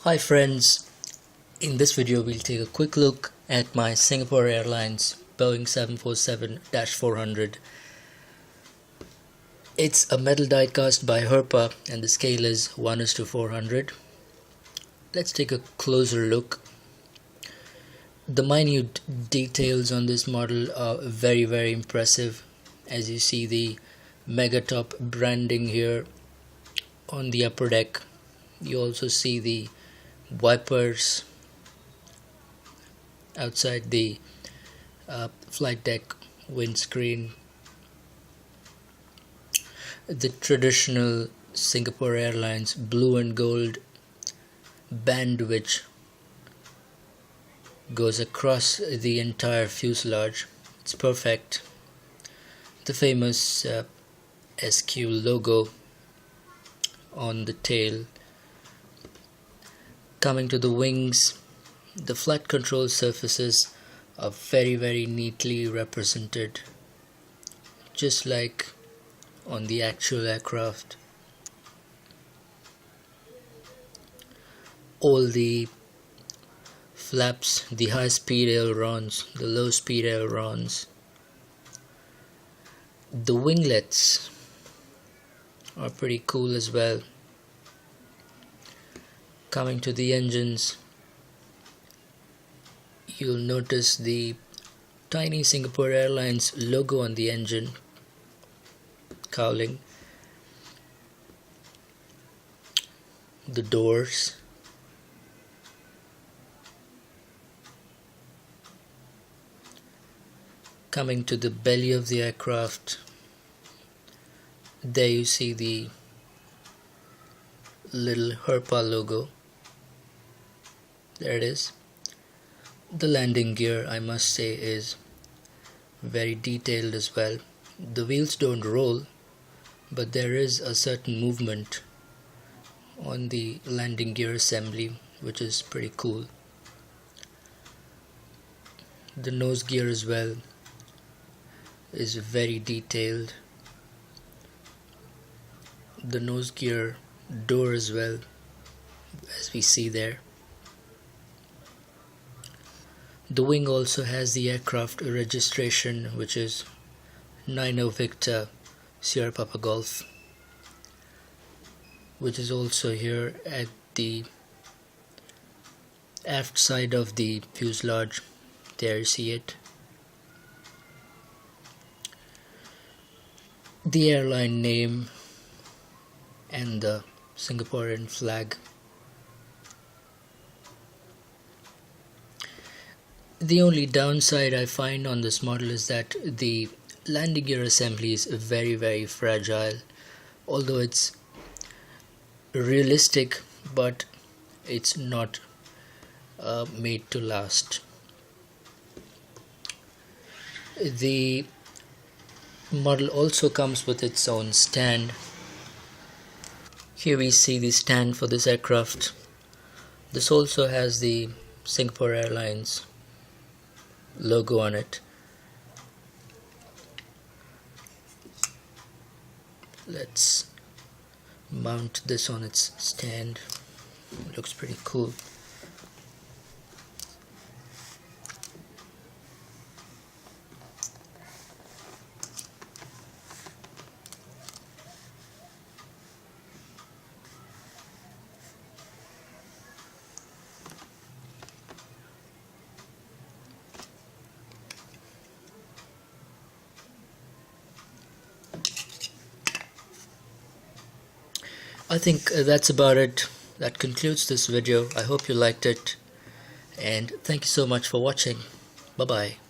Hi friends, in this video we'll take a quick look at my Singapore Airlines Boeing 747-400. It's a metal die cast by Herpa and the scale is 1:400. Let's take a closer look. The minute details on this model are very impressive. As you see the Megatop branding here on the upper deck. You also see the wipers outside the flight deck windscreen. The traditional Singapore Airlines blue and gold band which goes across the entire fuselage. It's perfect. The famous SQ logo on the tail. Coming to the wings, the flight control surfaces are very neatly represented, just like on the actual aircraft. All the flaps, the high speed ailerons, the low speed ailerons, the winglets are pretty cool as well. Coming to the engines, you'll notice the tiny Singapore Airlines logo on the engine cowling. The doors, coming to the belly of the aircraft, there you see the little Herpa logo. There it is. The landing gear, I must say, is very detailed as well. The wheels don't roll, but there is a certain movement on the landing gear assembly, which is pretty cool. The nose gear as well is very detailed. The nose gear door as well, as we see there. The wing also has the aircraft registration, which is 90 Victor Sierra Papa Golf, which is also here at the aft side of the fuselage. There you see it. The airline name and the Singaporean flag. The only downside I find on this model is that the landing gear assembly is very fragile. Although it's realistic, but it's not made to last. The model also comes with its own stand. Here we see the stand for this aircraft. This also has the Singapore Airlines logo on it. Let's mount this on its stand. It looks pretty cool. I think that's about it. That concludes this video. I hope you liked it, and thank you so much for watching. Bye bye.